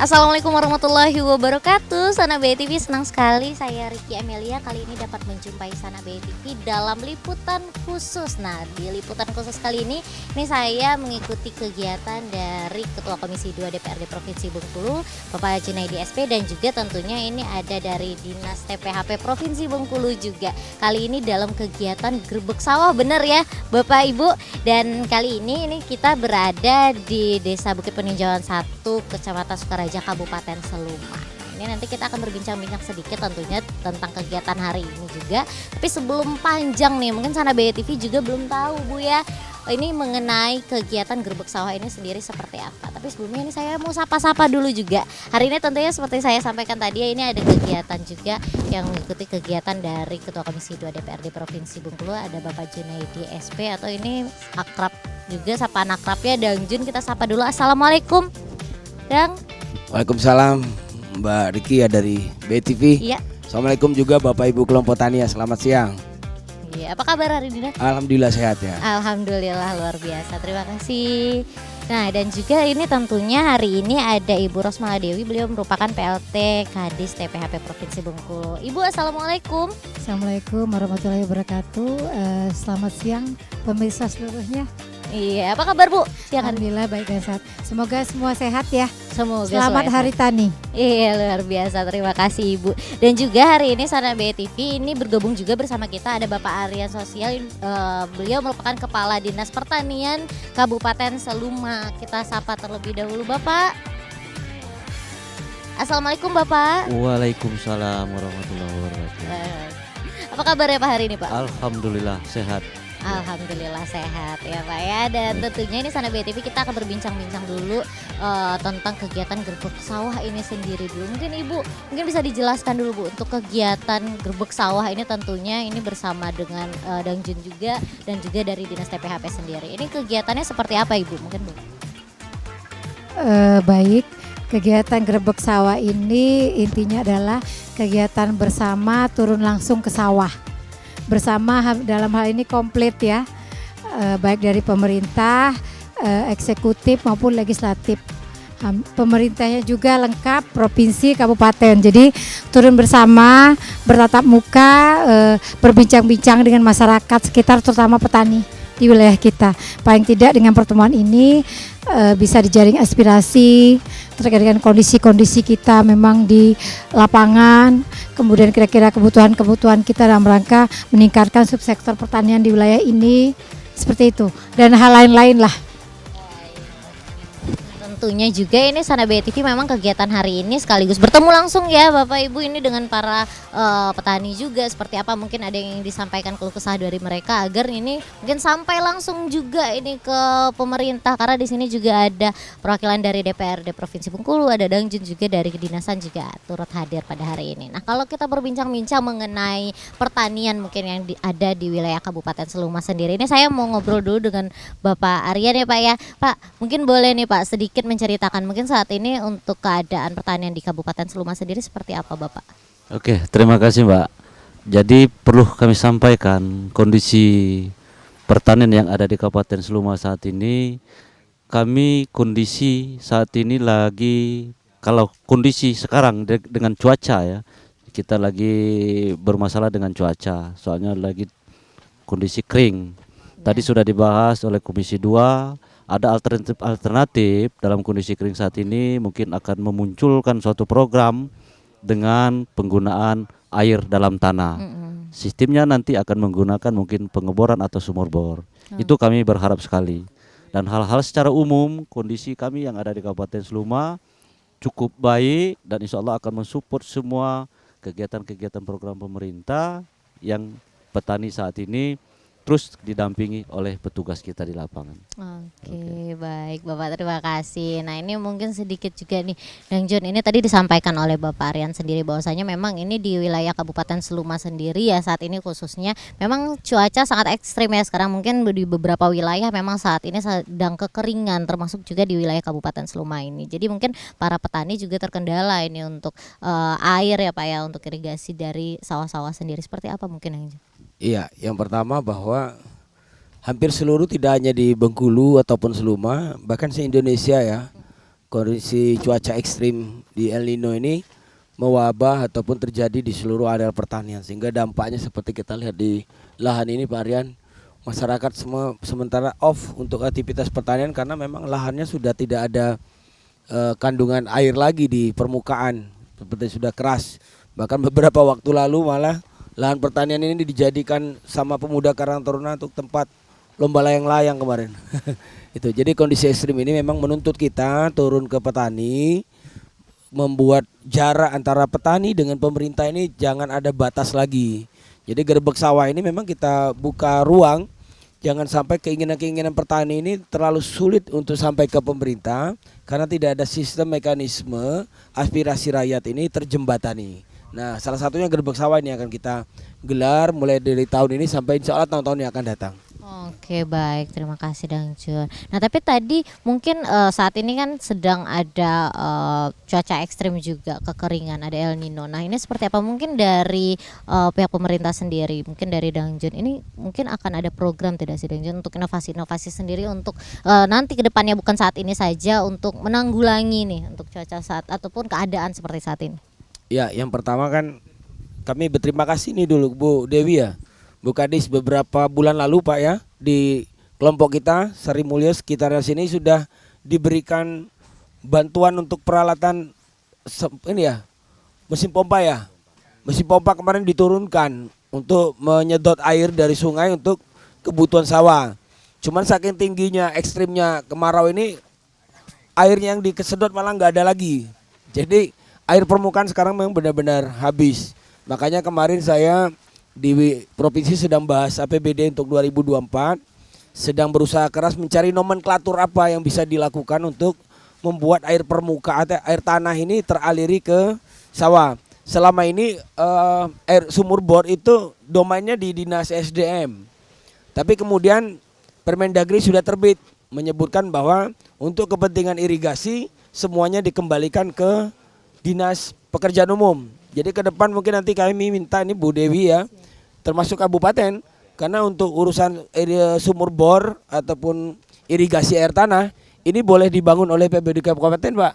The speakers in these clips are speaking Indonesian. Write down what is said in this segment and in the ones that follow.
Assalamualaikum warahmatullahi wabarakatuh. Sana BTV, senang sekali saya Ricky Amelia kali ini dapat menjumpai Sana BTV dalam liputan khusus. Nah, di liputan khusus kali ini saya mengikuti kegiatan dari Ketua Komisi 2 DPRD Provinsi Bengkulu, Bapak Junaidi SP, dan juga tentunya ini ada dari Dinas TPHP Provinsi Bengkulu juga. Kali ini dalam kegiatan Gerbek Sawah, bener ya Bapak Ibu. Dan kali ini kita berada di Desa Bukit Peninjauan 1, Kecamatan Sukaraja, Kabupaten Seluma. Ini nanti kita akan berbincang-bincang sedikit tentunya tentang kegiatan hari ini juga. Tapi sebelum panjang nih, mungkin Sana BTV juga belum tahu Bu ya, ini mengenai kegiatan Gerbek Sawah ini sendiri seperti apa. Tapi sebelumnya ini saya mau sapa-sapa dulu juga. Hari ini tentunya seperti saya sampaikan tadi ya, ini ada kegiatan juga yang mengikuti kegiatan dari Ketua Komisi 2 DPRD Provinsi Bengkulu, ada Bapak Junaidi SP atau ini akrab juga, sapaan akrabnya Dang Jun. Kita sapa dulu. Assalamualaikum Dang. Waalaikumsalam Mbak Riki ya dari BTV. Iya. Assalamualaikum juga Bapak Ibu kelompok tani ya, selamat siang. Iya, apa kabar hari ini? Alhamdulillah sehat ya. Alhamdulillah, luar biasa, terima kasih. Nah, dan juga ini tentunya hari ini ada Ibu Rosmala Dewi, beliau merupakan PLT Kadis TPHP Provinsi Bengkulu. Ibu, assalamualaikum. Assalamualaikum warahmatullahi wabarakatuh. Selamat siang pemirsa seluruhnya. Iya, apa kabar Bu? Alhamdulillah baik dan sehat. Semoga semua sehat ya. Semoga Selamat Hari Tani. Iya, luar biasa, terima kasih Ibu. Dan juga hari ini Sana BTV ini bergabung juga bersama kita ada Bapak Aryan Sosial. Beliau merupakan Kepala Dinas Pertanian Kabupaten Seluma. Kita sapa terlebih dahulu Bapak. Assalamualaikum Bapak. Waalaikumsalam warahmatullahi wabarakatuh. Apa kabar ya Pak hari ini Pak? Alhamdulillah sehat. Alhamdulillah sehat ya Pak ya. Dan tentunya ini Sana BTV kita akan berbincang-bincang dulu tentang kegiatan Gerbek Sawah ini sendiri dulu. Mungkin Ibu bisa dijelaskan dulu Bu untuk kegiatan Gerbek Sawah ini, tentunya ini bersama dengan Dang Jun juga dan juga dari Dinas TPHP sendiri. Ini kegiatannya seperti apa Ibu? Mungkin Bu. Baik, kegiatan Gerbek Sawah ini intinya adalah kegiatan bersama turun langsung ke sawah. Bersama dalam hal ini komplit ya, baik dari pemerintah, eksekutif maupun legislatif. Pemerintahnya juga lengkap, provinsi, kabupaten. Jadi turun bersama, bertatap muka, berbincang-bincang dengan masyarakat sekitar, terutama petani di wilayah kita. Paling tidak dengan pertemuan ini bisa dijaring aspirasi terkait dengan kondisi-kondisi kita memang di lapangan, kemudian kira-kira kebutuhan-kebutuhan kita dalam rangka meningkatkan subsektor pertanian di wilayah ini, seperti itu, dan hal lain-lain lah. Tentunya juga ini Sana BTV memang kegiatan hari ini sekaligus bertemu langsung ya Bapak Ibu ini dengan para petani juga. Seperti apa mungkin ada yang ingin disampaikan keluh kesah dari mereka agar ini mungkin sampai langsung juga ini ke pemerintah, karena di sini juga ada perwakilan dari DPRD Provinsi Bengkulu, ada Dang Jun juga dari kedinasan juga turut hadir pada hari ini. Nah, kalau kita berbincang-bincang mengenai pertanian mungkin yang ada di wilayah Kabupaten Seluma sendiri, ini saya mau ngobrol dulu dengan Bapak Aryan ya Pak ya. Pak, mungkin boleh nih Pak sedikit menceritakan mungkin saat ini untuk keadaan pertanian di Kabupaten Seluma sendiri seperti apa Bapak? Oke, terima kasih Mbak. Jadi perlu kami sampaikan kondisi pertanian yang ada di Kabupaten Seluma saat ini. Kondisi saat ini lagi, kalau kondisi sekarang dengan cuaca ya, kita lagi bermasalah dengan cuaca. Soalnya lagi kondisi kering. Tadi sudah dibahas oleh Komisi 2. Ada alternatif dalam kondisi kering saat ini, mungkin akan memunculkan suatu program dengan penggunaan air dalam tanah. Sistemnya nanti akan menggunakan mungkin pengeboran atau sumur bor. Itu kami berharap sekali. Dan hal-hal secara umum kondisi kami yang ada di Kabupaten Seluma cukup baik, dan insya Allah akan mensupport semua kegiatan-kegiatan program pemerintah yang petani saat ini terus didampingi oleh petugas kita di lapangan. Oke, baik Bapak, terima kasih. Nah, ini mungkin sedikit juga nih Dang Jun, ini tadi disampaikan oleh Bapak Aryan sendiri bahwasanya memang ini di wilayah Kabupaten Seluma sendiri ya saat ini khususnya memang cuaca sangat ekstrim ya sekarang. Mungkin di beberapa wilayah memang saat ini sedang kekeringan, termasuk juga di wilayah Kabupaten Seluma ini. Jadi mungkin para petani juga terkendala ini untuk air ya Pak ya, untuk irigasi dari sawah-sawah sendiri. Seperti apa mungkin Dang Jun? Iya, yang pertama bahwa hampir seluruh, tidak hanya di Bengkulu ataupun Seluma, bahkan se-Indonesia ya, kondisi cuaca ekstrim di El Nino ini mewabah ataupun terjadi di seluruh area pertanian, sehingga dampaknya seperti kita lihat di lahan ini Pak Rian, masyarakat semua sementara off untuk aktivitas pertanian karena memang lahannya sudah tidak ada kandungan air lagi di permukaan, seperti sudah keras. Bahkan beberapa waktu lalu malah lahan pertanian ini dijadikan sama pemuda Karang Taruna untuk tempat lomba layang-layang kemarin. Itu. Jadi kondisi ekstrim ini memang menuntut kita turun ke petani, membuat jarak antara petani dengan pemerintah ini jangan ada batas lagi. Jadi gerbek sawah ini memang kita buka ruang, jangan sampai keinginan-keinginan petani ini terlalu sulit untuk sampai ke pemerintah karena tidak ada sistem mekanisme aspirasi rakyat ini terjembatani. Nah, salah satunya gerbek sawah ini akan kita gelar mulai dari tahun ini sampai insya Allah tahun-tahun yang akan datang. Oke, baik, terima kasih Dang Jun. Nah, tapi tadi mungkin saat ini kan sedang ada cuaca ekstrim juga, kekeringan, ada El Nino. Nah, ini seperti apa mungkin dari pihak pemerintah sendiri, mungkin dari Dang Jun ini mungkin akan ada program tidak sih Dang Jun untuk inovasi-inovasi sendiri untuk nanti ke depannya, bukan saat ini saja, untuk menanggulangi nih untuk cuaca saat ataupun keadaan seperti saat ini. Ya, yang pertama kan kami berterima kasih nih dulu Bu Dewi ya, Bu Kadis, beberapa bulan lalu Pak ya, di kelompok kita Sari Mulyo sekitar sini sudah diberikan bantuan untuk peralatan ini ya, mesin pompa ya. Mesin pompa kemarin diturunkan untuk menyedot air dari sungai untuk kebutuhan sawah. Cuman saking tingginya ekstrimnya kemarau ini, airnya yang dikesedot malah nggak ada lagi. Jadi air permukaan sekarang memang benar-benar habis. Makanya kemarin saya di provinsi sedang bahas APBD untuk 2024, sedang berusaha keras mencari nomenklatur apa yang bisa dilakukan untuk membuat air permukaan, air tanah ini teraliri ke sawah. Selama ini air sumur bor itu domainnya di Dinas SDM. Tapi kemudian Permendagri sudah terbit menyebutkan bahwa untuk kepentingan irigasi semuanya dikembalikan ke Dinas Pekerjaan Umum. Jadi ke depan mungkin nanti kami minta ini Bu Dewi ya, termasuk kabupaten, karena untuk urusan sumur bor ataupun irigasi air tanah ini boleh dibangun oleh APBD kabupaten Pak,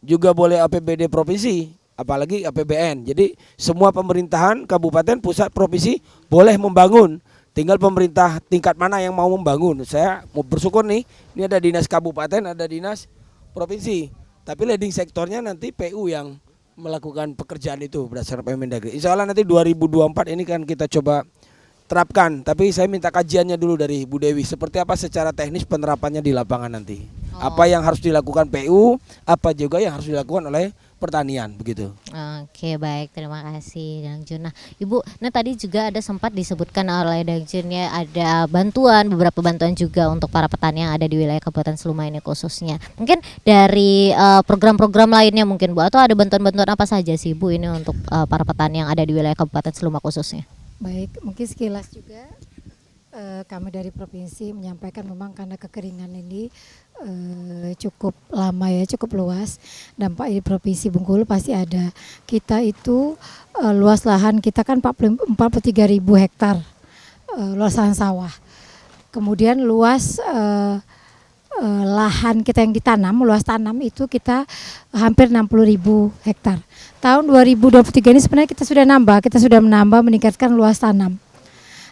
juga boleh APBD provinsi, apalagi APBN. Jadi semua pemerintahan kabupaten, pusat, provinsi boleh membangun. Tinggal pemerintah tingkat mana yang mau membangun. Saya mau bersyukur nih, ini ada dinas kabupaten, ada dinas provinsi. Tapi leading sektornya nanti PU yang melakukan pekerjaan itu berdasarkan Permendagri. Insya Allah nanti 2024 ini kan kita coba terapkan. Tapi saya minta kajiannya dulu dari Bu Dewi. Seperti apa secara teknis penerapannya di lapangan nanti. Apa yang harus dilakukan PU, apa juga yang harus dilakukan oleh pertanian, begitu. Oke, baik, terima kasih Dang Jun. Nah Ibu, tadi juga ada sempat disebutkan oleh Dang Jun ya, ada bantuan, beberapa bantuan juga untuk para petani yang ada di wilayah Kabupaten Seluma ini khususnya. Mungkin dari program-program lainnya mungkin Bu, atau ada bantuan-bantuan apa saja sih Bu ini untuk para petani yang ada di wilayah Kabupaten Seluma khususnya? Baik, mungkin sekilas juga kami dari provinsi menyampaikan memang karena kekeringan ini cukup lama ya, cukup luas. Dampak di Provinsi Bengkulu pasti ada. Kita itu luas lahan kita kan 43.000 hektar luas lahan sawah. Kemudian luas lahan kita yang ditanam, luas tanam itu kita hampir 60.000 hektar. Tahun 2023 ini sebenarnya kita sudah menambah meningkatkan luas tanam.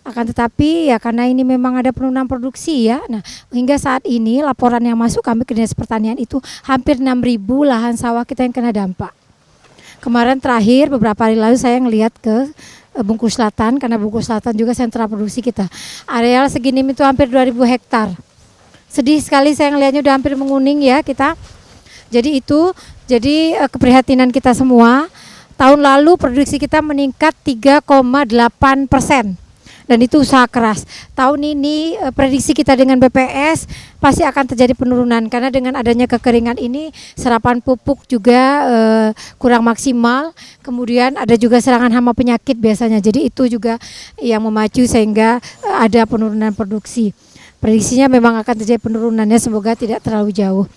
Akan tetapi ya karena ini memang ada penurunan produksi ya. Nah, hingga saat ini laporan yang masuk kami ke Dinas Pertanian itu hampir 6.000 lahan sawah kita yang kena dampak. Kemarin terakhir beberapa hari lalu saya ngelihat ke Bengkulu Selatan, karena Bengkulu Selatan juga sentra produksi kita. Areal segini itu hampir 2.000 hektar. Sedih sekali saya ngelihatnya udah hampir menguning ya kita. Jadi keprihatinan kita semua. Tahun lalu produksi kita meningkat 3,8%. Dan itu usaha keras. Tahun ini prediksi kita dengan BPS pasti akan terjadi penurunan karena dengan adanya kekeringan ini serapan pupuk juga kurang maksimal. Kemudian ada juga serangan hama penyakit biasanya. Jadi itu juga yang memacu sehingga ada penurunan produksi. Prediksinya memang akan terjadi penurunannya, semoga tidak terlalu jauh.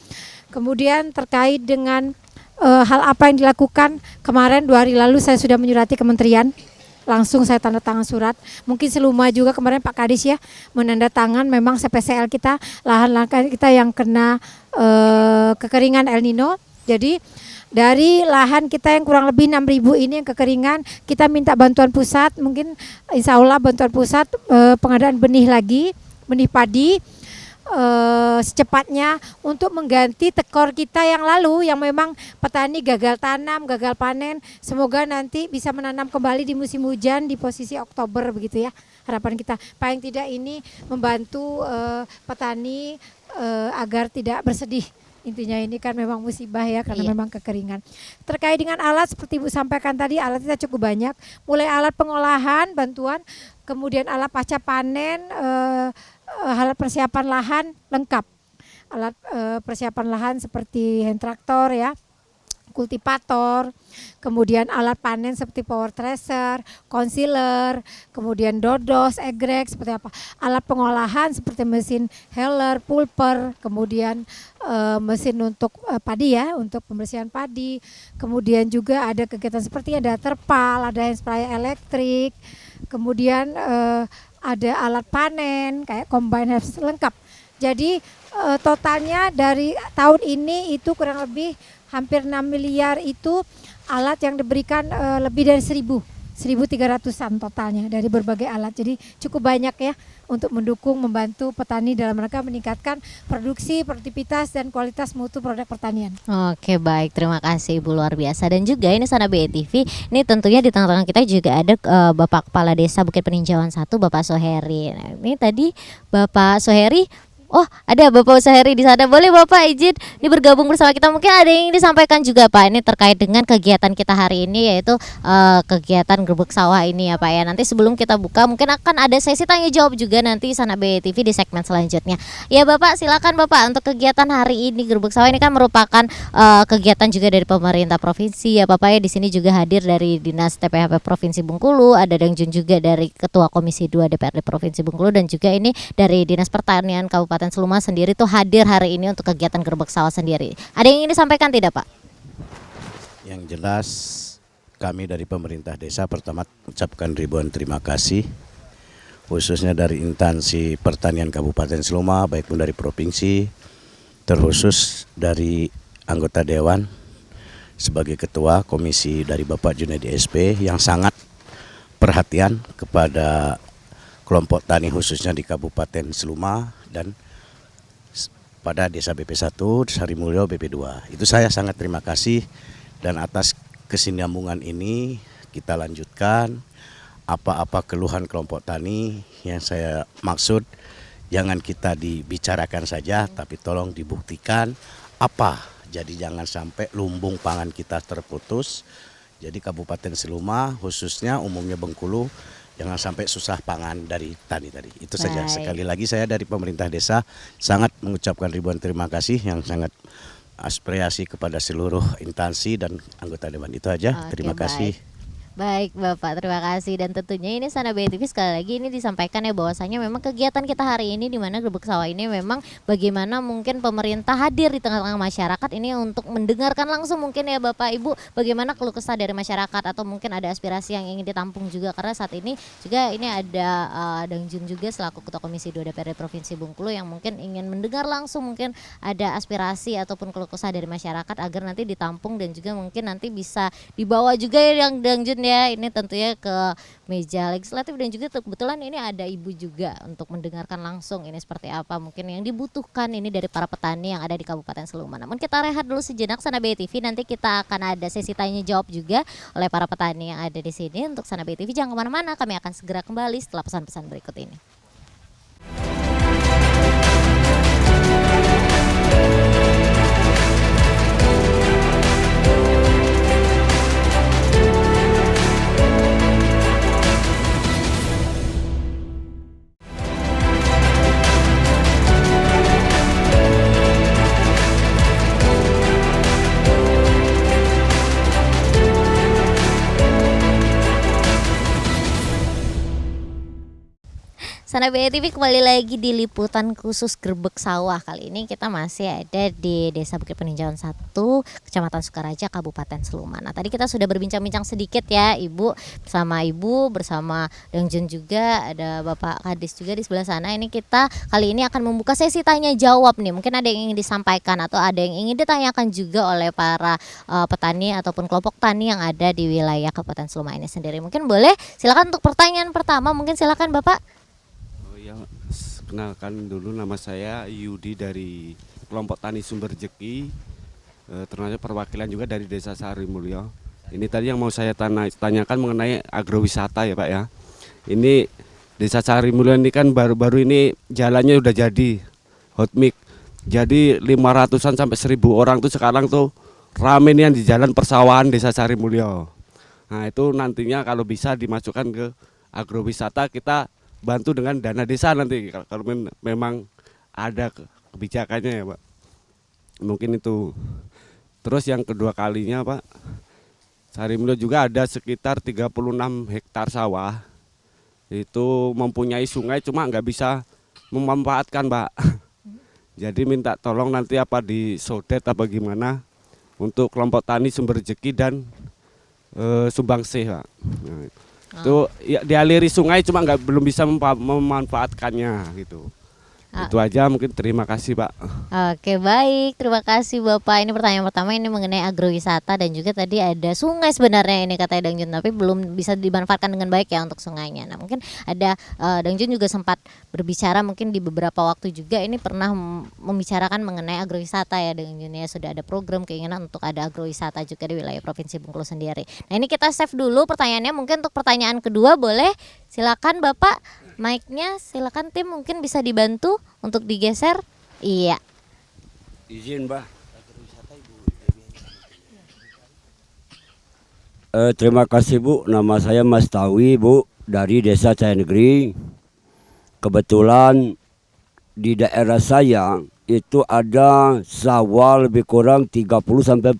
Kemudian terkait dengan hal apa yang dilakukan, kemarin 2 hari lalu saya sudah menyurati kementerian langsung saya tanda tangan surat. Mungkin Seluma juga kemarin Pak Kadis ya menandatangan memang CPCL kita, lahan-lahan kita yang kena kekeringan El Nino. Jadi dari lahan kita yang kurang lebih 6.000 ini yang kekeringan, kita minta bantuan pusat, mungkin insya Allah bantuan pusat pengadaan benih lagi, benih padi secepatnya untuk mengganti tekor kita yang lalu yang memang petani gagal tanam, gagal panen. Semoga nanti bisa menanam kembali di musim hujan di posisi Oktober begitu ya. Harapan kita paling tidak ini membantu petani agar tidak bersedih. Intinya ini kan memang musibah ya karena memang kekeringan. Terkait dengan alat seperti Ibu sampaikan tadi, alat kita cukup banyak. Mulai alat pengolahan, bantuan, kemudian alat pasca panen, alat persiapan lahan lengkap. Alat persiapan lahan seperti hand traktor ya, kultivator, kemudian alat panen seperti power thresher, concealer, kemudian dodos, egrek, seperti apa. Alat pengolahan seperti mesin heller, pulper, kemudian mesin untuk padi ya, untuk pembersihan padi. Kemudian juga ada kegiatan seperti ada terpal, ada hand sprayer elektrik, kemudian ada alat panen kayak combine harvester lengkap. Jadi totalnya dari tahun ini itu kurang lebih hampir 6 miliar itu alat yang diberikan lebih dari 1.300-an totalnya dari berbagai alat. Jadi cukup banyak ya untuk mendukung, membantu petani dalam rangka meningkatkan produksi, produktivitas dan kualitas mutu produk pertanian. Oke, baik, terima kasih Ibu, luar biasa. Dan juga ini Sana BTV, ini tentunya di tengah-tengah kita juga ada Bapak Kepala Desa Bukit Peninjauan 1, Bapak Soheri. Nah, ini tadi Bapak Soheri, oh ada Bapak Soheri di sana, boleh Bapak izin ini bergabung bersama kita. Mungkin ada yang ingin disampaikan juga Pak, ini terkait dengan kegiatan kita hari ini, yaitu kegiatan Gerbek Sawah ini ya Pak ya. Nanti sebelum kita buka mungkin akan ada sesi tanya jawab juga nanti Sana BTV di segmen selanjutnya. Ya Bapak, silakan Bapak untuk kegiatan hari ini Gerbek Sawah ini kan merupakan kegiatan juga dari pemerintah provinsi ya Bapak ya. Di sini juga hadir dari Dinas TPHP Provinsi Bengkulu, ada Dangjun juga dari Ketua Komisi 2 DPRD Provinsi Bengkulu, dan juga ini dari Dinas Pertanian Kabupaten Seluma sendiri tuh hadir hari ini untuk kegiatan Gerbek Sawah sendiri. Ada yang ingin disampaikan tidak Pak? Yang jelas kami dari pemerintah desa pertama ucapkan ribuan terima kasih, khususnya dari instansi pertanian Kabupaten Seluma, baik pun dari provinsi, terkhusus dari anggota Dewan sebagai ketua komisi dari Bapak Junaidi SP yang sangat perhatian kepada kelompok tani khususnya di Kabupaten Seluma dan pada Desa BP1, Sarimulyo BP2. Itu saya sangat terima kasih, dan atas kesinambungan ini kita lanjutkan apa-apa keluhan kelompok tani yang saya maksud jangan kita dibicarakan saja, tapi tolong dibuktikan apa. Jadi jangan sampai lumbung pangan kita terputus. Jadi Kabupaten Seluma khususnya umumnya Bengkulu jangan sampai susah pangan dari tani tadi. Itu saja. Sekali lagi saya dari pemerintah desa sangat mengucapkan ribuan terima kasih yang sangat aspirasi kepada seluruh instansi dan anggota dewan. Itu aja. Terima kasih. Baik Bapak, terima kasih. Dan tentunya ini Sana BTV sekali lagi ini disampaikan ya bahwasanya memang kegiatan kita hari ini di mana Gerbek Sawah ini memang bagaimana mungkin pemerintah hadir di tengah-tengah masyarakat ini untuk mendengarkan langsung mungkin ya Bapak Ibu bagaimana keluh kesah dari masyarakat atau mungkin ada aspirasi yang ingin ditampung juga, karena saat ini juga ini ada Dangjun juga selaku Ketua Komisi 2 DPRD Provinsi Bengkulu yang mungkin ingin mendengar langsung mungkin ada aspirasi ataupun keluh kesah dari masyarakat agar nanti ditampung dan juga mungkin nanti bisa dibawa juga ya yang Dangjun ya, ini tentunya ke meja legislatif, dan juga kebetulan ini ada ibu juga untuk mendengarkan langsung ini seperti apa mungkin yang dibutuhkan ini dari para petani yang ada di Kabupaten Seluma. Namun kita rehat dulu sejenak Sana BTV, nanti kita akan ada sesi tanya jawab juga oleh para petani yang ada di sini. Untuk Sana BTV jangan kemana-mana, kami akan segera kembali setelah pesan-pesan berikut ini. Sana BTV kembali lagi di liputan khusus Grebek Sawah. Kali ini kita masih ada di Desa Bukit Peninjauan 1, Kecamatan Sukaraja, Kabupaten Sleman. Nah, tadi kita sudah berbincang-bincang sedikit ya, Ibu bersama Dang Jun juga, ada Bapak Kadis juga di sebelah sana. Ini kita kali ini akan membuka sesi tanya jawab nih. Mungkin ada yang ingin disampaikan atau ada yang ingin ditanyakan juga oleh para petani ataupun kelompok tani yang ada di wilayah Kabupaten Sleman ini sendiri. Mungkin boleh silakan untuk pertanyaan pertama, mungkin silakan Bapak. Oh ya, kenalkan dulu, nama saya Yudi dari kelompok tani Sumber Jeki, termasuk perwakilan juga dari Desa Sarimulyo. Ini tadi yang mau saya tanyakan mengenai agrowisata ya Pak ya. Ini Desa Sarimulyo ini kan baru-baru ini jalannya udah jadi hot mix. Jadi 500-an sampai 1.000 orang tuh sekarang tuh rame nih yang di jalan persawahan Desa Sarimulyo. Nah itu nantinya kalau bisa dimasukkan ke agrowisata, kita bantu dengan dana desa nanti kalau memang ada kebijakannya ya Pak. Mungkin itu. Terus yang kedua kalinya Pak, Sarimulyo juga ada sekitar 36 hektar sawah. Itu mempunyai sungai cuma nggak bisa memanfaatkan Pak. Jadi minta tolong nanti apa disodet apa gimana untuk kelompok tani Sumber Jeki dan Sumbangsih Pak. Nah, itu ya, dialiri sungai cuma belum bisa memanfaatkannya gitu. Itu aja, mungkin terima kasih Pak. Oke, baik, terima kasih Bapak. Ini pertanyaan pertama ini mengenai agrowisata dan juga tadi ada sungai sebenarnya ini kata Dang Jun, tapi belum bisa dimanfaatkan dengan baik ya untuk sungainya. Nah mungkin ada Dang Jun juga sempat berbicara mungkin di beberapa waktu juga ini pernah membicarakan mengenai agrowisata ya Dang Jun ya. Sudah ada program keinginan untuk ada agrowisata juga di wilayah Provinsi Bengkulu sendiri. Nah ini kita save dulu pertanyaannya, mungkin untuk pertanyaan kedua boleh silakan Bapak. Mic-nya silakan tim, mungkin bisa dibantu untuk digeser. Iya. Izin Mbak. Terima kasih Bu, nama saya Mas Tawi Bu dari Desa Cahaya Negeri. Kebetulan di daerah saya itu ada sawah lebih kurang 30-40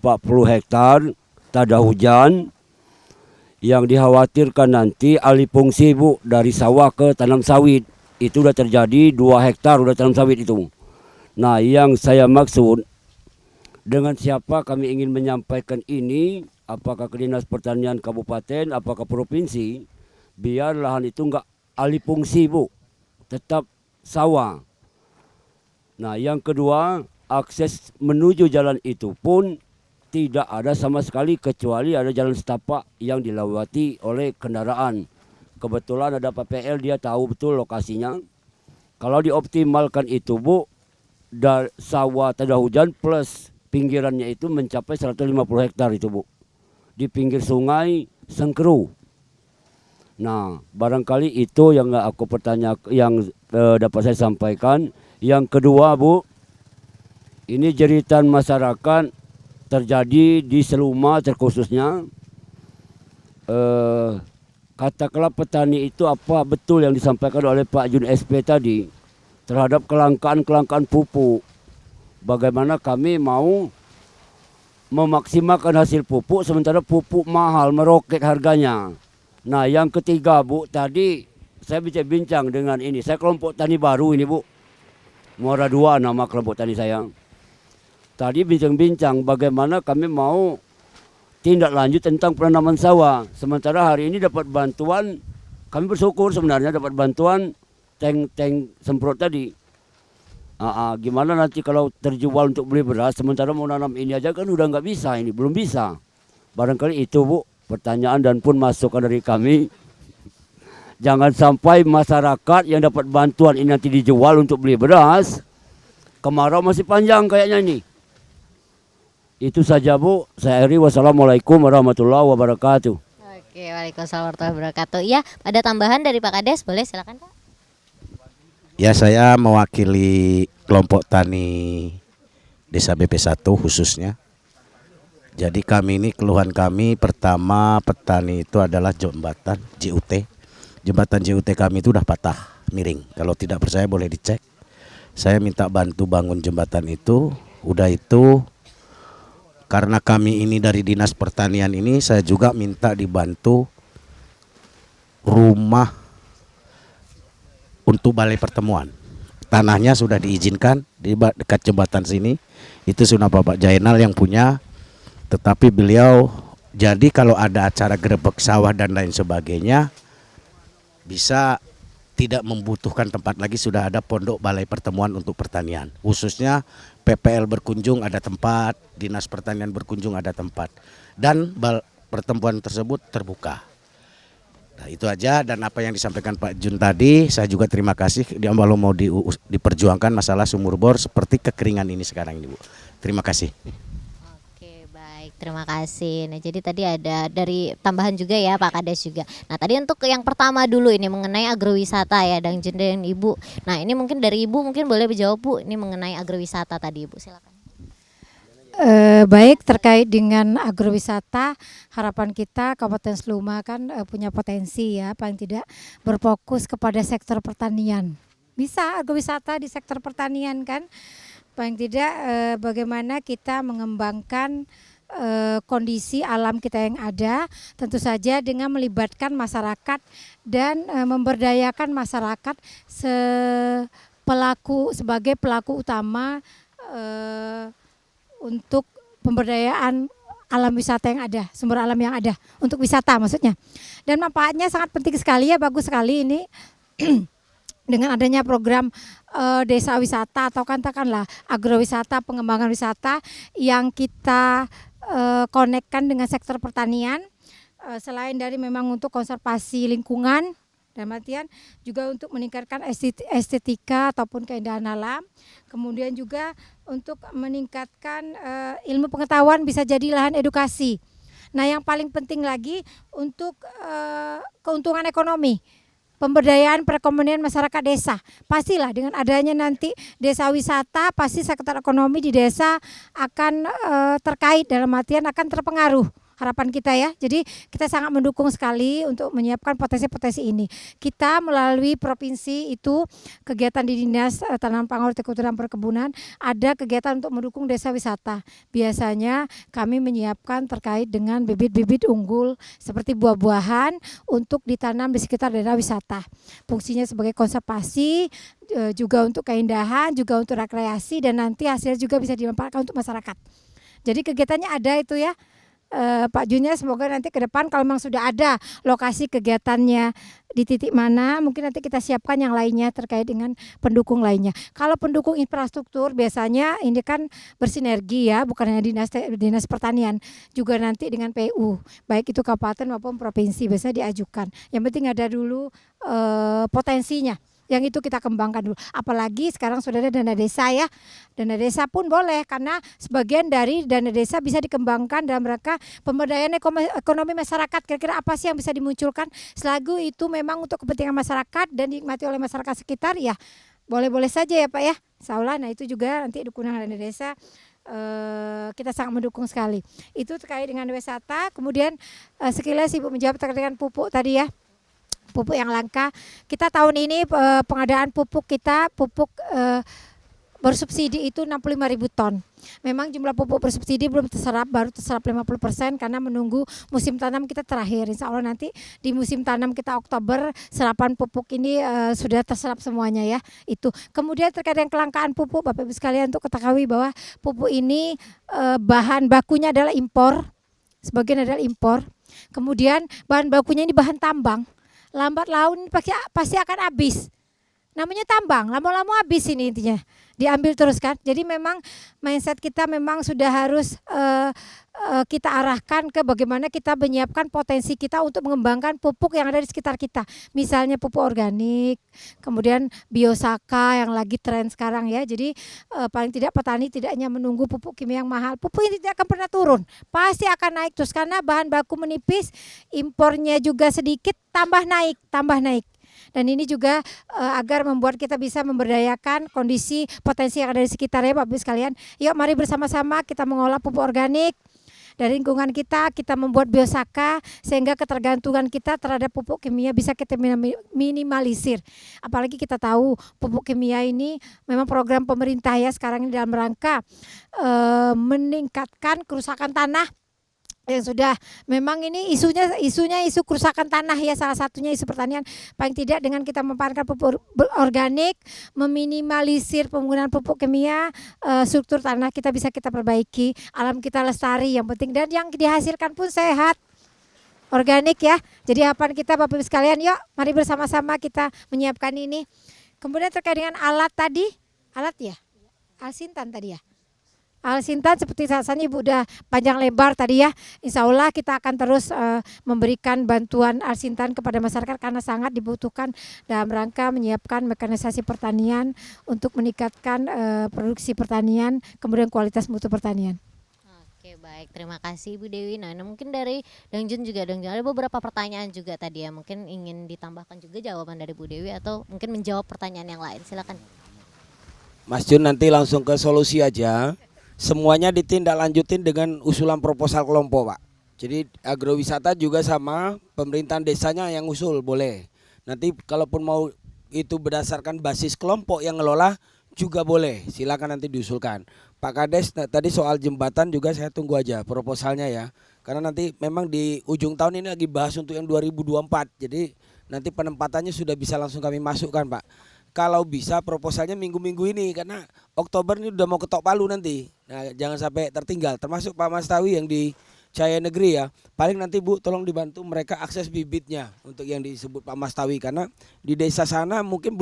hektar, tak ada hujan. Yang dikhawatirkan nanti alih fungsi Bu dari sawah ke tanam sawit. Itu sudah terjadi 2 hektar sudah tanam sawit itu. Nah yang saya maksud dengan siapa kami ingin menyampaikan ini, apakah ke Dinas Pertanian Kabupaten, apakah provinsi, biar lahan itu enggak alih fungsi Bu, tetap sawah. Nah yang kedua, akses menuju jalan itu pun tidak ada sama sekali kecuali ada jalan setapak yang dilewati oleh kendaraan. Kebetulan ada PPL, dia tahu betul lokasinya. Kalau dioptimalkan itu Bu, sawah tak ada hujan plus pinggirannya itu mencapai 150 hektar itu Bu. Di pinggir sungai Sengkeru. Nah, barangkali itu yang aku yang dapat saya sampaikan. Yang kedua Bu, ini jeritan masyarakat terjadi di Seluma terkhususnya. Katakanlah petani itu apa betul yang disampaikan oleh Pak Jun SP tadi terhadap kelangkaan pupuk. Bagaimana kami mau memaksimalkan hasil pupuk sementara pupuk mahal, meroket harganya. Nah yang ketiga Bu, tadi saya bincang dengan ini, saya kelompok tani baru ini Bu, Muara 2 nama kelompok tani saya. Tadi bincang-bincang bagaimana kami mau tindak lanjut tentang penanaman sawah. Sementara hari ini dapat bantuan, kami bersyukur sebenarnya dapat bantuan tank semprot tadi. Gimana nanti kalau terjual untuk beli beras, sementara mau nanam ini aja kan udah nggak bisa, ini belum bisa. Barangkali itu Bu pertanyaan dan pun masukan dari kami. Jangan sampai masyarakat yang dapat bantuan ini nanti dijual untuk beli beras. Kemarau masih panjang kayaknya ini. Itu saja Bu, saya akhiri. Wassalamualaikum warahmatullahi wabarakatuh. Oke, waalaikumsalam warahmatullahi wabarakatuh. Ya, ada tambahan dari Pak Kades, boleh silakan Pak. Ya, saya mewakili kelompok tani Desa BP1 khususnya. Jadi kami ini, keluhan kami pertama petani itu adalah jembatan JUT. Jembatan JUT kami itu udah patah, miring. Kalau tidak percaya boleh dicek. Saya minta bantu bangun jembatan itu. Udah itu karena kami ini dari Dinas Pertanian ini, saya juga minta dibantu rumah untuk balai pertemuan. Tanahnya sudah diizinkan di dekat jembatan sini. Itu sudah Bapak Jainal yang punya. Tetapi beliau jadi kalau ada acara gerebek sawah dan lain sebagainya bisa tidak membutuhkan tempat lagi, sudah ada pondok balai pertemuan untuk pertanian. Khususnya PPL berkunjung ada tempat, Dinas Pertanian berkunjung ada tempat. Dan pertemuan tersebut terbuka. Nah, itu aja, dan apa yang disampaikan Pak Jun tadi, saya juga terima kasih. Dia kalau mau diperjuangkan masalah sumur bor seperti kekeringan ini sekarang ini, Bu. Terima kasih. Oke, baik, terima kasih. Nah, jadi tadi ada dari tambahan juga ya Pak Kades juga. Nah, tadi untuk yang pertama dulu ini mengenai agrowisata ya, Dang Jun dan Ibu. Nah, ini mungkin dari Ibu mungkin boleh menjawab Bu, ini mengenai agrowisata tadi Ibu, silakan. Baik, terkait dengan agrowisata, harapan kita Kabupaten Seluma kan punya potensi ya, paling tidak berfokus kepada sektor pertanian. Bisa agrowisata di sektor pertanian kan, paling tidak bagaimana kita mengembangkan kondisi alam kita yang ada, tentu saja dengan melibatkan masyarakat dan memberdayakan masyarakat sebagai pelaku utama untuk pemberdayaan alam wisata yang ada, sumber alam yang ada untuk wisata maksudnya. Dan manfaatnya sangat penting sekali ya, bagus sekali ini dengan adanya program desa wisata atau katakanlah agrowisata, pengembangan wisata yang kita konekkan dengan sektor pertanian, selain dari memang untuk konservasi lingkungan, dalam artian juga untuk meningkatkan estetika ataupun keindahan alam, kemudian juga untuk meningkatkan ilmu pengetahuan, bisa jadi lahan edukasi. Nah, yang paling penting lagi untuk keuntungan ekonomi, pemberdayaan perekonomian masyarakat desa. Pastilah dengan adanya nanti desa wisata, pasti sektor ekonomi di desa akan terkait, dalam artian akan terpengaruh. Harapan kita ya, jadi kita sangat mendukung sekali untuk menyiapkan potensi-potensi ini. Kita melalui provinsi itu kegiatan di Dinas Tanaman Pangan, Hortikultura dan Perkebunan ada kegiatan untuk mendukung desa wisata. Biasanya kami menyiapkan terkait dengan bibit-bibit unggul seperti buah-buahan untuk ditanam di sekitar daerah wisata. Fungsinya sebagai konservasi, juga untuk keindahan, juga untuk rekreasi, dan nanti hasilnya juga bisa dimanfaatkan untuk masyarakat. Jadi kegiatannya ada itu ya. Pak Junnya, semoga nanti ke depan kalau memang sudah ada lokasi kegiatannya di titik mana, mungkin nanti kita siapkan yang lainnya terkait dengan pendukung lainnya. Kalau pendukung infrastruktur biasanya ini kan bersinergi ya, bukan hanya dinas pertanian, juga nanti dengan PU, baik itu kabupaten maupun provinsi biasanya diajukan. Yang penting ada dulu potensinya. Yang itu kita kembangkan dulu. Apalagi sekarang sudah ada dana desa ya. Dana desa pun boleh, karena sebagian dari dana desa bisa dikembangkan dalam rangka pemberdayaan ekonomi masyarakat. Kira-kira apa sih yang bisa dimunculkan selagi itu memang untuk kepentingan masyarakat dan dinikmati oleh masyarakat sekitar ya. Boleh-boleh saja ya Pak ya. Insyaallah. Nah, itu juga nanti dukungan dana desa kita sangat mendukung sekali. Itu terkait dengan wisata. Kemudian sekilas Ibu menjawab terkait dengan pupuk tadi ya. Pupuk yang langka. Kita tahun ini pengadaan pupuk kita, pupuk bersubsidi itu 65.000 ton. Memang jumlah pupuk bersubsidi belum terserap, baru terserap 50% karena menunggu musim tanam kita terakhir. Insya Allah nanti di musim tanam kita Oktober, serapan pupuk ini sudah terserap semuanya ya. Itu. Kemudian terkait dengan kelangkaan pupuk, Bapak Ibu sekalian, untuk ketahui bahwa pupuk ini bahan bakunya adalah impor, sebagian adalah impor. Kemudian bahan bakunya ini bahan tambang. Lambat laun pasti akan habis. Namanya tambang, lama-lama habis ini intinya. Diambil terus kan. Jadi memang mindset kita memang sudah harus kita arahkan ke bagaimana kita menyiapkan potensi kita untuk mengembangkan pupuk yang ada di sekitar kita. Misalnya pupuk organik, kemudian biosaka yang lagi tren sekarang ya. Jadi paling tidak petani tidak hanya menunggu pupuk kimia yang mahal. Pupuk ini tidak akan pernah turun. Pasti akan naik terus karena bahan baku menipis, impornya juga sedikit, tambah naik. Dan ini juga agar membuat kita bisa memberdayakan kondisi potensi yang ada di sekitarnya Bapak Ibu sekalian. Yuk mari bersama-sama kita mengolah pupuk organik dari lingkungan kita membuat biosaka sehingga ketergantungan kita terhadap pupuk kimia bisa kita minimalisir. Apalagi kita tahu pupuk kimia ini memang program pemerintah ya sekarang ini dalam rangka meningkatkan kerusakan tanah yang sudah memang ini isunya isu kerusakan tanah ya, salah satunya isu pertanian. Paling tidak dengan kita memanfaatkan pupuk organik, meminimalisir penggunaan pupuk kimia, struktur tanah kita perbaiki, alam kita lestari yang penting, dan yang dihasilkan pun sehat, organik ya. Jadi harapan kita Bapak Ibu sekalian, yuk mari bersama-sama kita menyiapkan ini. Kemudian terkait dengan alat tadi, alat ya, Alsintan tadi ya. Alsintan seperti rasanya Ibu udah panjang lebar tadi ya. Insya Allah kita akan terus memberikan bantuan Alsintan kepada masyarakat karena sangat dibutuhkan dalam rangka menyiapkan mekanisasi pertanian untuk meningkatkan produksi pertanian, kemudian kualitas mutu pertanian. Oke, baik, terima kasih Ibu Dewi. Nah, mungkin dari Dang Jun juga, ada beberapa pertanyaan juga tadi ya, mungkin ingin ditambahkan juga jawaban dari Bu Dewi atau mungkin menjawab pertanyaan yang lain, silakan. Mas Jun nanti langsung ke solusi aja. Semuanya ditindaklanjutin dengan usulan proposal kelompok, Pak. Jadi agrowisata juga sama pemerintahan desanya yang usul boleh. Nanti kalaupun mau itu berdasarkan basis kelompok yang ngelola juga boleh. Silakan nanti diusulkan. Pak Kades tadi soal jembatan juga saya tunggu aja proposalnya ya. Karena nanti memang di ujung tahun ini lagi bahas untuk yang 2024. Jadi nanti penempatannya sudah bisa langsung kami masukkan, Pak. Kalau bisa proposalnya minggu-minggu ini karena Oktober ini udah mau ketok palu nanti. Nah, jangan sampai tertinggal. Termasuk Pak Mas Tawi yang di Cahaya Negeri ya. Paling nanti Bu tolong dibantu mereka akses bibitnya untuk yang disebut Pak Mas Tawi karena di desa sana mungkin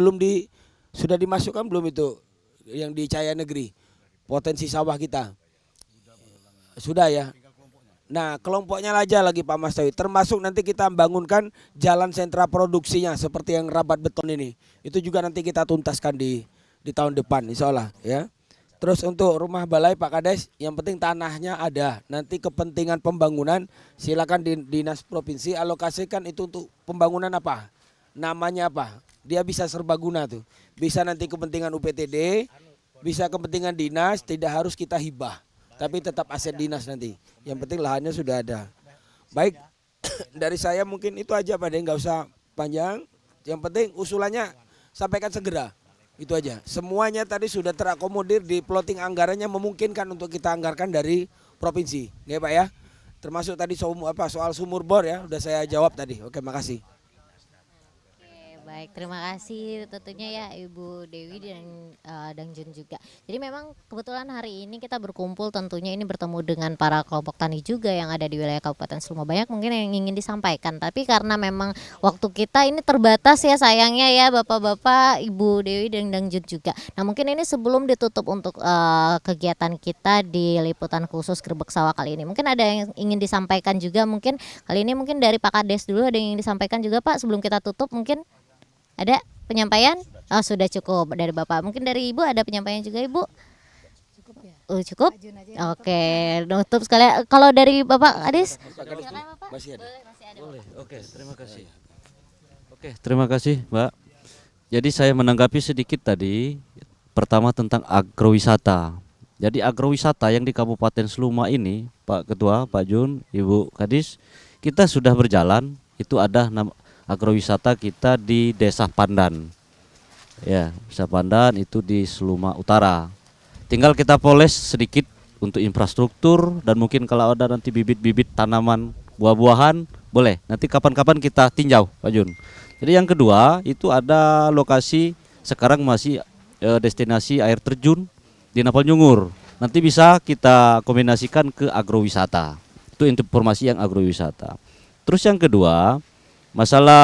sudah dimasukkan belum itu yang di Cahaya Negeri. Potensi sawah kita. Sudah ya. Nah, kelompoknya aja lagi Pak Mas Tawi. Termasuk nanti kita bangunkan jalan sentra produksinya seperti yang Rabat Beton ini. Itu juga nanti kita tuntaskan di tahun depan insya Allah ya. Terus untuk rumah balai Pak Kades, yang penting tanahnya ada. Nanti kepentingan pembangunan silakan dinas provinsi alokasikan itu untuk pembangunan apa? Namanya apa? Dia bisa serbaguna tuh. Bisa nanti kepentingan UPTD, bisa kepentingan dinas, tidak harus kita hibah. Tapi tetap aset dinas nanti. Yang penting lahannya sudah ada. Baik, dari saya mungkin itu aja Pak Den, nggak usah panjang. Yang penting usulannya sampaikan segera. Itu aja. Semuanya tadi sudah terakomodir di plotting anggarannya memungkinkan untuk kita anggarkan dari provinsi. Nggak Pak ya? Termasuk tadi soal sumur bor ya, udah saya jawab tadi. Oke, makasih. Baik, terima kasih tentunya ya Ibu Dewi dan Dang Jun juga. Jadi memang kebetulan hari ini kita berkumpul tentunya ini bertemu dengan para kelompok tani juga yang ada di wilayah Kabupaten Sumba. Banyak mungkin yang ingin disampaikan, tapi karena memang waktu kita ini terbatas ya sayangnya ya Bapak-bapak, Ibu Dewi dan Dang Jun juga. Nah mungkin ini sebelum ditutup untuk kegiatan kita di liputan khusus Grebek Sawah kali ini, mungkin ada yang ingin disampaikan juga, mungkin kali ini mungkin dari Pak Kades dulu ada yang ingin disampaikan juga Pak sebelum kita tutup mungkin. Ada penyampaian? Oh sudah cukup dari Bapak. Mungkin dari Ibu ada penyampaian juga Ibu? Cukup ya? Cukup? Oke, tutup sekali. Kalau dari Bapak Kades? Silakan Bapak. Masih ada. Boleh. Oke, terima kasih. Oke, terima kasih Mbak. Jadi saya menanggapi sedikit tadi. Pertama tentang agrowisata. Jadi agrowisata yang di Kabupaten Seluma ini, Pak Ketua, Pak Jun, Ibu Kadis, kita sudah berjalan. Itu ada agrowisata kita di Desa Pandan. Ya, Desa Pandan itu di Seluma Utara. Tinggal kita poles sedikit untuk infrastruktur dan mungkin kalau ada nanti bibit-bibit tanaman buah-buahan boleh. Nanti kapan-kapan kita tinjau, Pak Jun. Jadi yang kedua itu ada lokasi sekarang masih destinasi air terjun di Napal Nyungur. Nanti bisa kita kombinasikan ke agrowisata. Itu informasi yang agrowisata. Terus yang kedua masalah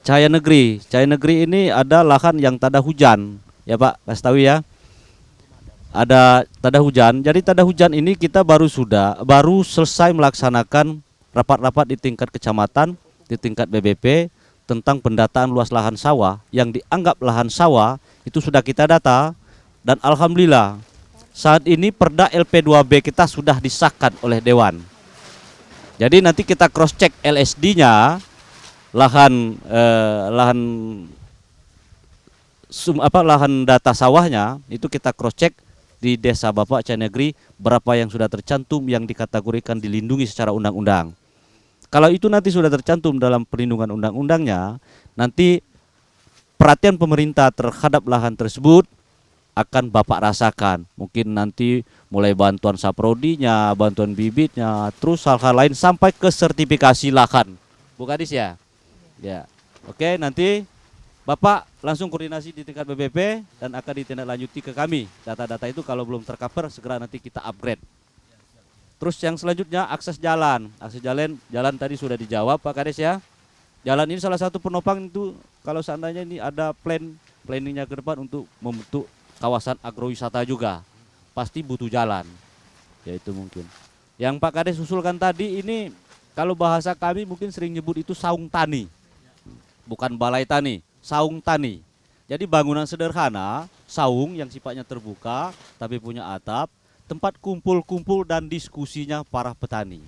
Cahaya Negeri. Cahaya Negeri ini ada lahan yang tada hujan. Ya Pak, kasih tahu ya. Ada tada hujan. Jadi tada hujan ini kita baru selesai melaksanakan rapat-rapat di tingkat kecamatan, di tingkat BBP tentang pendataan luas lahan sawah yang dianggap lahan sawah itu sudah kita data dan alhamdulillah saat ini Perda LP2B kita sudah disahkan oleh Dewan. Jadi nanti kita cross check LSD-nya lahan data sawahnya itu kita cross check di desa Bapak Cahaya Negeri berapa yang sudah tercantum yang dikategorikan dilindungi secara undang-undang. Kalau itu nanti sudah tercantum dalam perlindungan undang-undangnya, nanti perhatian pemerintah terhadap lahan tersebut akan Bapak rasakan. Mungkin nanti mulai bantuan saprodinya, bantuan bibitnya, terus hal-hal lain sampai ke sertifikasi lahan. Bu Kadis ya? Ya. Oke, nanti Bapak langsung koordinasi di tingkat BBP dan akan ditindaklanjuti ke kami. Data-data itu kalau belum tercover segera nanti kita upgrade. Terus yang selanjutnya akses jalan. Akses jalan tadi sudah dijawab Pak Kades ya. Jalan ini salah satu penopang itu kalau seandainya ini ada planningnya ke depan untuk membentuk kawasan agrowisata juga. Pasti butuh jalan. Ya itu mungkin. Yang Pak Kades usulkan tadi ini kalau bahasa kami mungkin sering nyebut itu saung tani. Bukan balai tani, saung tani. Jadi bangunan sederhana, saung yang sifatnya terbuka tapi punya atap, tempat kumpul-kumpul dan diskusinya para petani.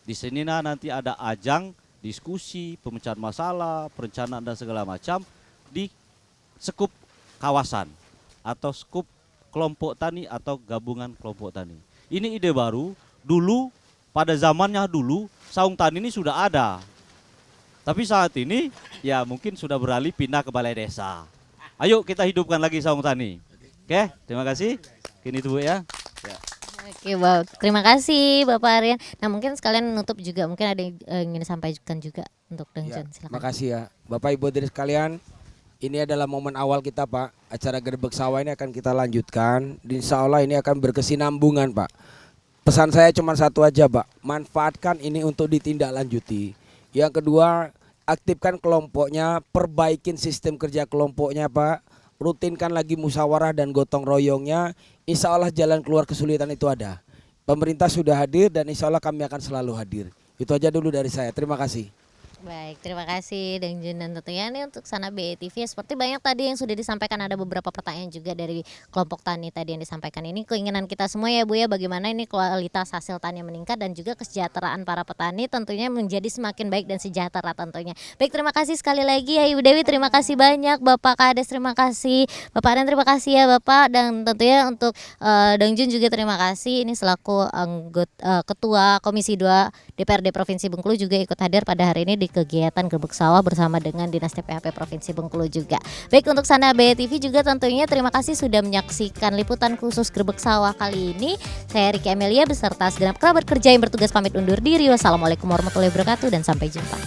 Di sini nanti ada ajang diskusi, pemecahan masalah, perencanaan dan segala macam di skup kawasan atau skup kelompok tani atau gabungan kelompok tani. Ini ide baru, dulu pada zamannya dulu saung tani ini sudah ada. Tapi saat ini ya mungkin sudah beralih pindah ke balai desa. Ayo kita hidupkan lagi saung tani. Oke, terima kasih. Ini tuh Bu ya. Oke, terima kasih Bapak Aryan. Nah mungkin sekalian menutup juga, mungkin ada yang ingin disampaikan juga untuk Deng Jun, silakan. Makasih ya Bapak Ibu hadirin sekalian. Ini adalah momen awal kita Pak. Acara Gerbek Sawah ini akan kita lanjutkan. Insya Allah ini akan berkesinambungan Pak. Pesan saya cuma satu aja Pak. Manfaatkan ini untuk ditindaklanjuti. Yang kedua, aktifkan kelompoknya, perbaikin sistem kerja kelompoknya Pak. Rutinkan lagi musyawarah dan gotong royongnya. Insya Allah jalan keluar kesulitan itu ada. Pemerintah sudah hadir dan insya Allah kami akan selalu hadir. Itu aja dulu dari saya. Terima kasih. Baik, terima kasih Deng Jun, dan tentunya ini untuk Sana BTV seperti banyak tadi yang sudah disampaikan, ada beberapa pertanyaan juga dari kelompok tani tadi yang disampaikan. Ini keinginan kita semua ya Bu ya, bagaimana ini kualitas hasil tani meningkat dan juga kesejahteraan para petani tentunya menjadi semakin baik dan sejahtera tentunya. Baik, terima kasih sekali lagi ya Ibu Dewi, terima kasih banyak Bapak Kades, terima kasih Bapak Adan, terima kasih ya Bapak, dan tentunya untuk Deng Jun juga terima kasih ini selaku anggota Ketua Komisi 2 DPRD Provinsi Bengkulu juga ikut hadir pada hari ini di kegiatan Gerbek Sawah bersama dengan Dinas TPHP Provinsi Bengkulu juga. Baik, untuk Sana BTV juga tentunya terima kasih sudah menyaksikan liputan khusus Gerbek Sawah kali ini. Saya Ricky Amelia beserta segenap kerabat kerja yang bertugas pamit undur diri. Wassalamualaikum warahmatullahi wabarakatuh dan sampai jumpa.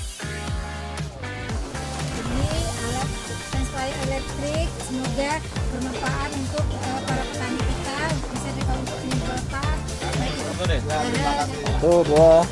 Ini alat transplant elektrik semoga bermanfaat untuk para petani kita, bisa juga untuk menyebarkan baik itu. Tuh,